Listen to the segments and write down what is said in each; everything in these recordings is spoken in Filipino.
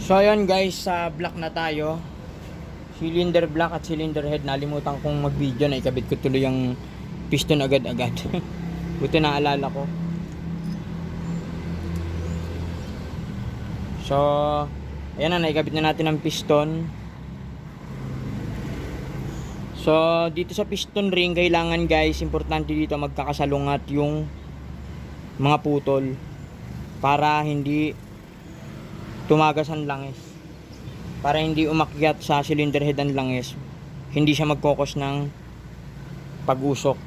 So ayun guys, sa block na tayo. Cylinder block at cylinder head. Nalimutan kong mag-video na ikabit ko tuloy yung piston agad-agad. Buti naalala ko. So ayan na, naikabit na natin ang piston. So dito sa piston ring, kailangan guys, importante dito magkakasalungat yung mga putol para hindi tumagas ang langis, para hindi umakyat sa cylinder head ang langis, hindi siya magkokos ng pag-usok.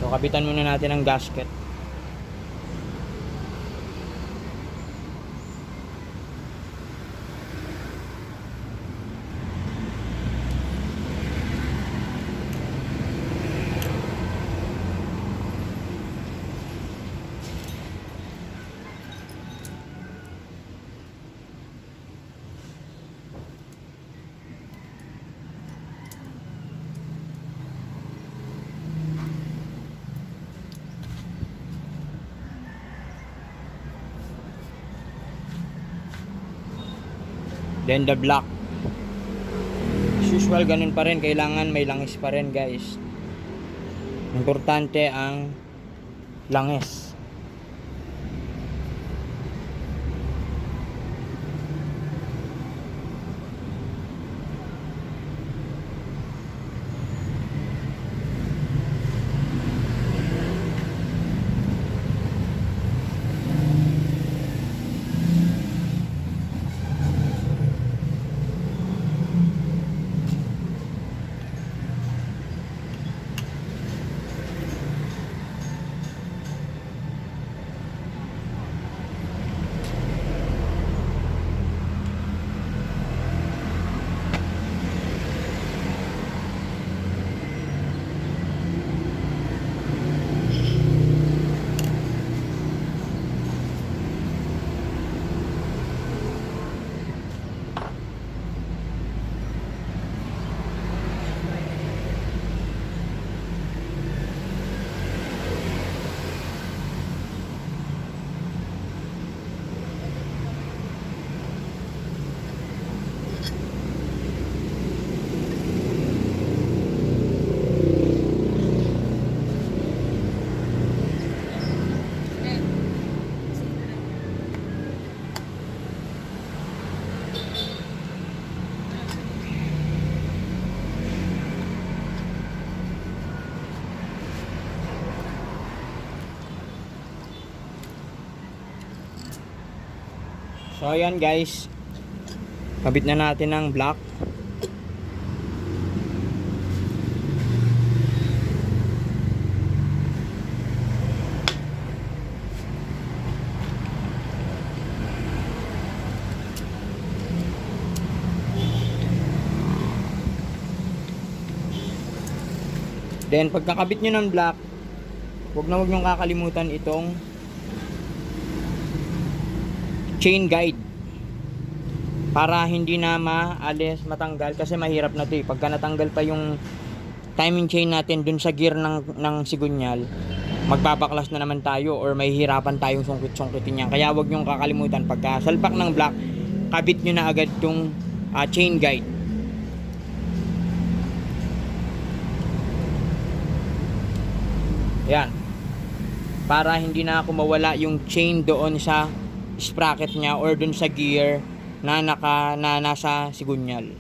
So kabitan muna natin ang gasket. Then the block, as usual, ganun pa rin, kailangan may langis pa rin guys. Importante ang langis. So ayan guys, kabit na natin ang block. Then pagkakabit nyo ng block, huwag nyo kakalimutan itong chain guide para hindi na matanggal, kasi mahirap na ito eh. Pagka natanggal pa yung timing chain natin dun sa gear ng sigunyal, magbabaklas na naman tayo or may hirapan tayong sungkit-sungkitin yan. Kaya huwag nyo kakalimutan, pagka salpak ng block, kabit nyo na agad tong chain guide. Yan, para hindi na mawala yung chain doon sa sprocket niya or dun sa gear na nasa sigunyal.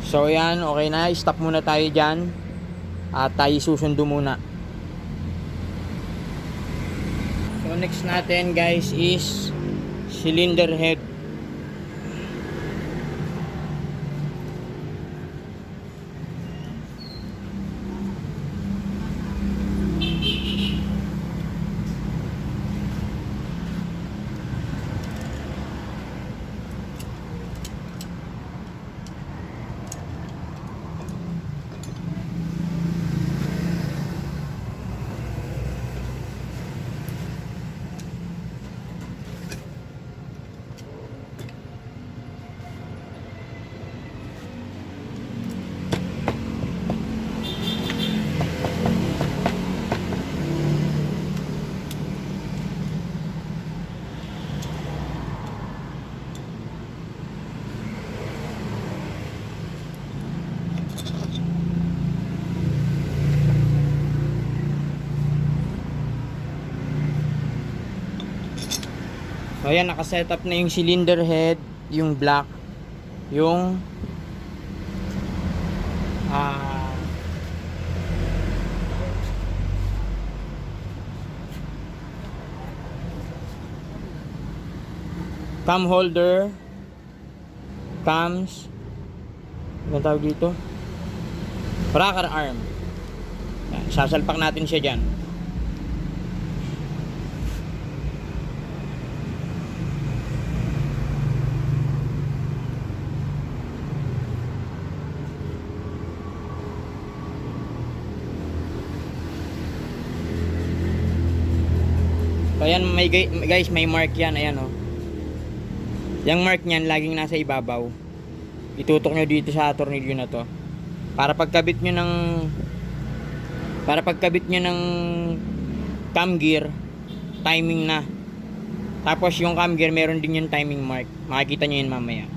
So yan, okay na, stop muna tayo dyan at tayo susundo muna. So next natin guys is cylinder head. Ayan, nakasetup na yung cylinder head, yung black, yung ah cam holder, cams, ano tawag dito? Rocker arm. Yan, sasalpak natin siya dyan. So ayan, guys, may mark yan. Ayan o. Yung mark nyan, laging nasa ibabaw. Itutok nyo dito sa tornilyo na to. Para pagkabit nyo ng cam gear, timing na. Tapos yung cam gear, meron din yung timing mark. Makikita nyo yun mamaya.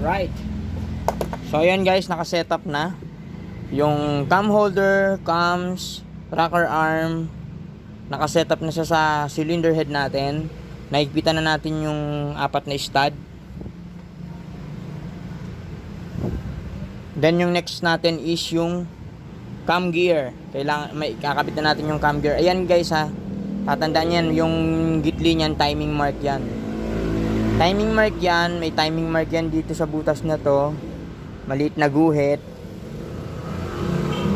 Alright. So ayan guys, nakasetup na yung cam holder, cams, rocker arm. Nakasetup na siya sa cylinder head natin. Naigpitan na natin yung apat na stud. Then yung next natin is yung cam gear. Kailangan may kakabit na natin yung cam gear. Ayan guys ha. Tatandaan yan, yung gitli niyan, timing mark yan. Timing mark yan, may timing mark yan dito sa butas na to. Maliit na guhit.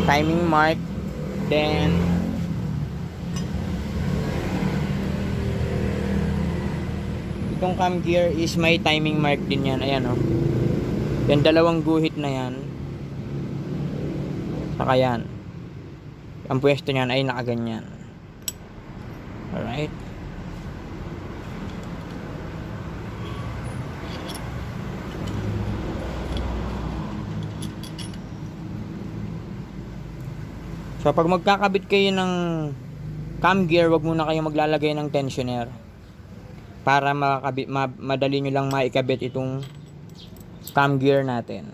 Timing mark. Then itong cam gear is may timing mark din yan. Ayan o. Yan, dalawang guhit na yan. Saka yan. Ang pwesto niyan ay nakaganyan. Alright. So pag magkakabit kayo ng cam gear, wag muna kayo maglalagay ng tensioner. Para madali nyo lang maikabit itong cam gear natin.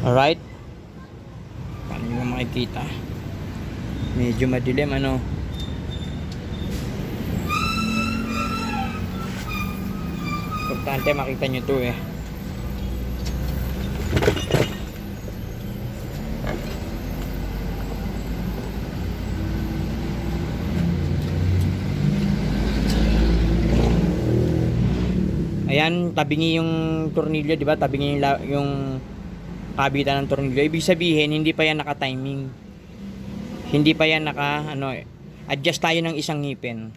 Alright. Paano nyo makikita? Medyo madilim ano. Importante makita nyo to eh. Ayan, tabingi yung tornilyo, di ba? Tabingi yung kabitan ng tornilyo. Ibig sabihin, hindi pa yan naka-timing. Hindi pa yan adjust tayo ng isang ngipin.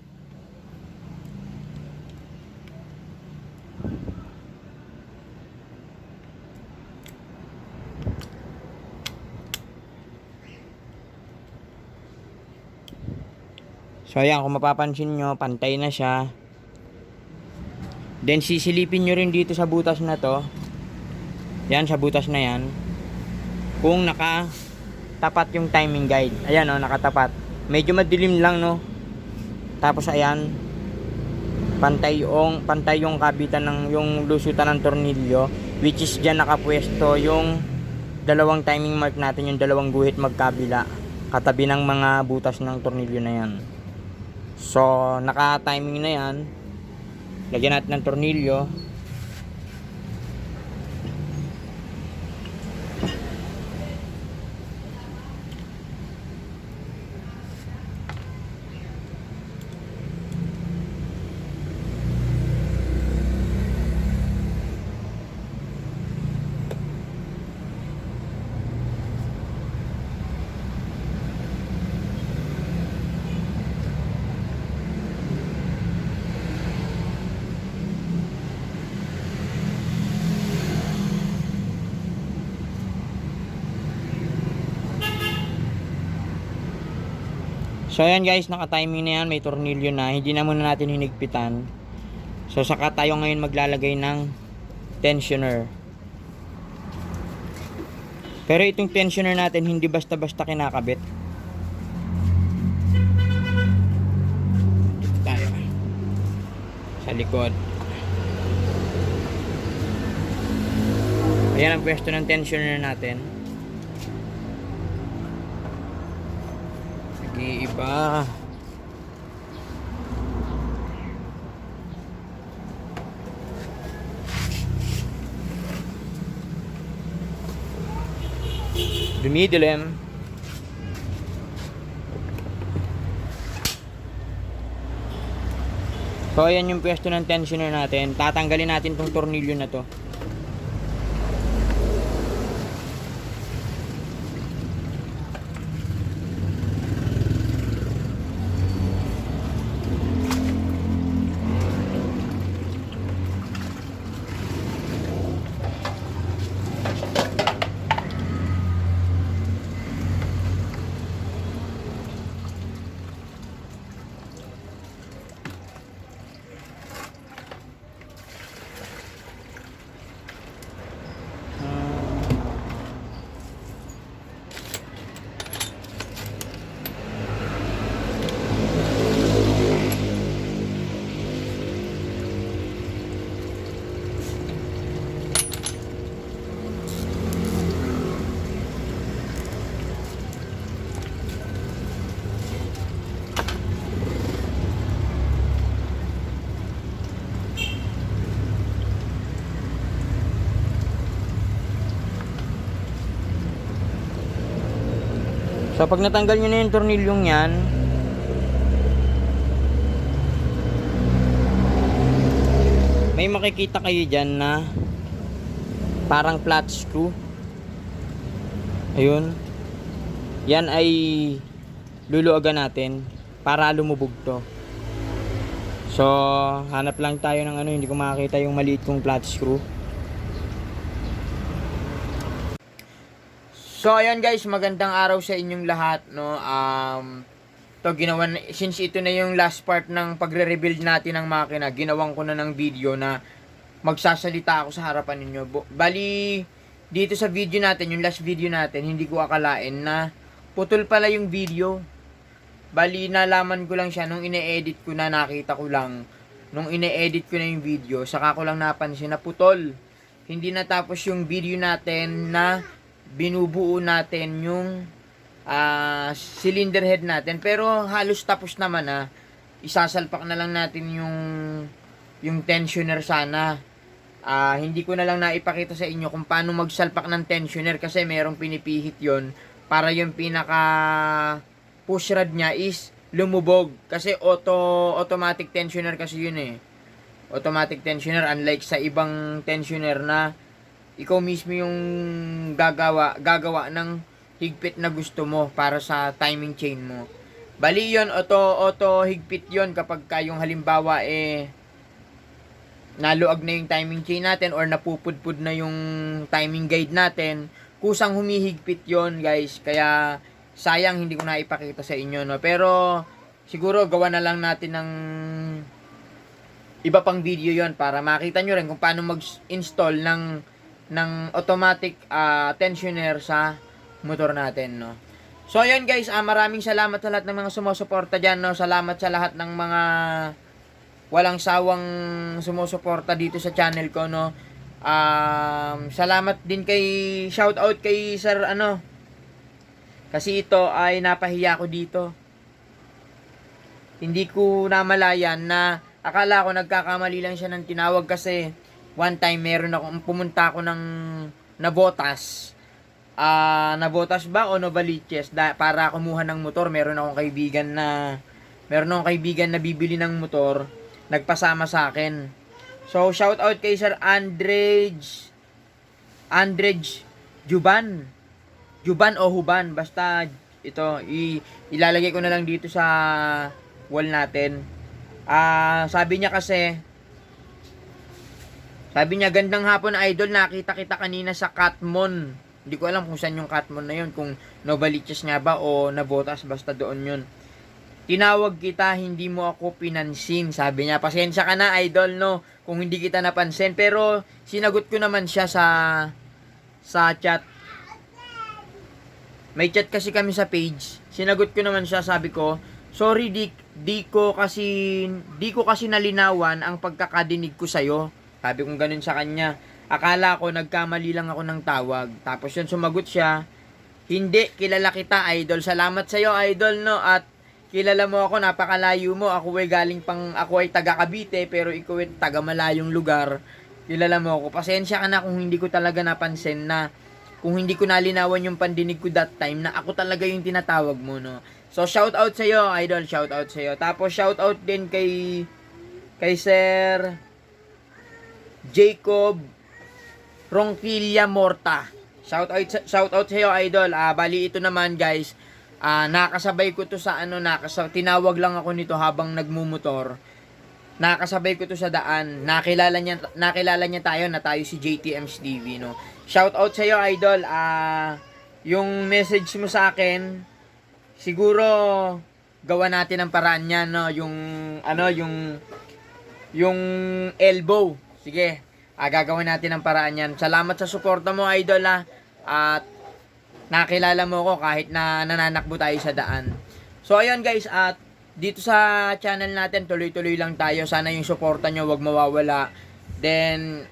So ayan, kung mapapansin nyo, pantay na siya. Then sisilipin nyo rin dito sa butas na to. Yan, sa butas na yan. Kung nakatapat yung timing guide. Ayan nakatapat. Medyo madilim lang Tapos ayan, pantay yung kabitan ng yung lusutan ng tornilyo, which is diyan nakapwesto yung dalawang timing mark natin, yung dalawang guhit magkabila, katabi ng mga butas ng tornilyo na yan. So, naka-timing na yan. Lagyan natin ng tornilyo. So ayan guys, naka-timing na yan, may tornilyo na, hindi na muna natin hinigpitan. So saka tayo ngayon maglalagay ng tensioner. Pero itong tensioner natin hindi basta-basta kinakabit. Dito tayo sa likod. Ayan ang pwesto ng tensioner natin. Iba. Dumidilim. So ayan yung pwesto ng tensioner natin. Tatanggalin natin tong tornilyo na to. So pag natanggal nyo na yung tornilyong yan, may makikita kayo dyan na parang flat screw. Ayun. Yan ay luluagan natin para lumubog to. So hanap lang tayo ng hindi ko makakita yung maliit kong flat screw. So ayun guys, magandang araw sa inyong lahat, since ito na yung last part ng pagre-rebuild natin ng makina, ginawan ko na ng video na magsasalita ako sa harapan ninyo. Bali, dito sa video natin, yung last video natin, hindi ko akalain na putol pala yung video. Bali, nalaman ko lang siya nung ine-edit ko na, nakita ko lang nung ine-edit ko na yung video, saka ko lang napansin na putol. Hindi natapos yung video natin na binubuo natin yung cylinder head natin, pero halos tapos naman na. Isasalpak na lang natin yung tensioner sana. Hindi ko na lang naipakita sa inyo kung paano magsalpak ng tensioner kasi merong pinipihit yon para yung pinaka push rod nya is lumubog kasi automatic tensioner kasi yun automatic tensioner, unlike sa ibang tensioner na ikaw mismo yung gagawa ng higpit na gusto mo para sa timing chain mo. Bali yun, auto higpit yun kapag yung halimbawa naluag na yung timing chain natin or napupudpud na yung timing guide natin, kusang humihigpit yon guys. Kaya sayang hindi ko na ipakita sa inyo, no. Pero siguro gawa na lang natin ng iba pang video yon para makita nyo rin kung paano mag-install ng automatic tensioner sa motor natin, no. So ayun guys, maraming salamat sa lahat ng mga sumusuporta dyan, no. Salamat sa lahat ng mga walang sawang sumusuporta dito sa channel ko, no. Salamat din shout out kay Sir kasi ito ay napahiya ko dito. Hindi ko namalayan na akala ko nagkakamali lang siya ng tinawag kasi one time pumunta ako ng Navotas. Navotas ba o Novaliches para kumuha ng motor. Meron akong kaibigan na bibili ng motor, nagpasama sa akin. So shout out kay Sir Andrej Juban o Huban, basta ito ilalagay ko na lang dito sa wall natin. Sabi niya, gandang hapon idol, nakita kita kanina sa Katmon. Hindi ko alam kung saan yung Katmon na yun, kung Novaliches nga ba o Navotas, basta doon yun. Tinawag kita, hindi mo ako pinansin. Sabi niya, pasensya ka na idol, no, kung hindi kita napansin. Pero sinagot ko naman siya sa chat. May chat kasi kami sa page. Sinagot ko naman siya, sabi ko, sorry, di ko kasi nalinawan ang pagkakadinig ko sa'yo. Sabi kong ganun sa kanya. Akala ko nagkamali lang ako ng tawag. Tapos yun, sumagot siya, hindi, kilala kita idol. Salamat sa'yo idol, no, at kilala mo ako, napakalayo mo. Ako ay taga Cavite, pero ikaw ay taga malayong lugar. Kilala mo ako. Pasensya ka na kung hindi ko talaga napansin na, kung hindi ko nalinawan yung pandinig ko that time na ako talaga yung tinatawag mo, no. So shout out sa'yo idol, shout out sa'yo. Tapos shout out din kay Sir Jacob Ronquilla Morta. Shout out sa'yo idol. Bali ito naman guys, nakasabay ko to sa tinawag lang ako nito habang nagmumotor. Nakasabay ko to sa daan. Nakilala niya tayo si JTM's TV, no. Shout out sa iyo idol. Yung message mo sa akin, siguro gawa natin ang paraan niyan, no. Yung elbow. Sige. Gagawin natin ang paraan niyan. Salamat sa suporta mo idol, at nakilala mo ko kahit na nananakbo tayo sa daan. So ayun guys, at dito sa channel natin tuloy-tuloy lang tayo. Sana yung suporta nyo wag mawawala. Then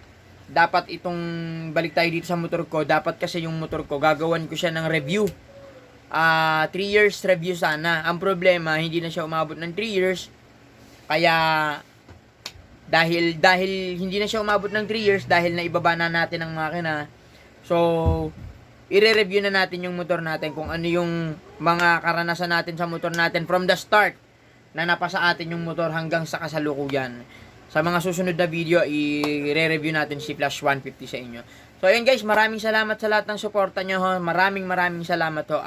dapat itong balik tayo dito sa motor ko. Dapat kasi yung motor ko gagawan ko siya ng review. 3 years review sana. Ang problema, hindi na siya umabot ng 3 years. Kaya dahil hindi na siya umabot ng 3 years dahil naibaba na natin ang makina. So i-review na natin yung motor natin, kung ano yung mga karanasan natin sa motor natin from the start na napasa atin yung motor hanggang sa kasalukuyan. Sa mga susunod na video, i-review natin si Flash 150 sa inyo. So ayun guys, maraming salamat sa lahat ng suporta nyo, ho. Maraming salamat ho.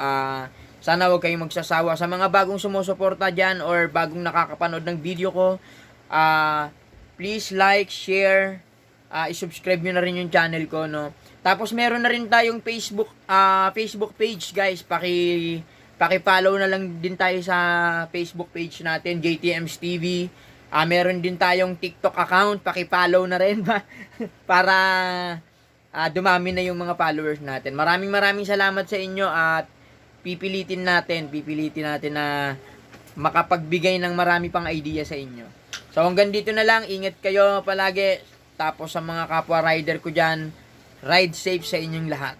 Sana huwag kayong magsasawa. Sa mga bagong sumusuporta dyan or bagong nakakapanood ng video ko, please like, share, i-subscribe nyo na rin yung channel ko, no. Tapos meron na rin tayong Facebook page guys. Paki-follow na lang din tayo sa Facebook page natin, JTM's TV. Meron din tayong TikTok account, paki-follow na rin para dumami na yung mga followers natin. Maraming salamat sa inyo, at pipilitin natin na makapagbigay ng marami pang idea sa inyo. So hanggang dito na lang, ingat kayo palagi. Tapos sa mga kapwa rider ko dyan, ride safe sa inyong lahat.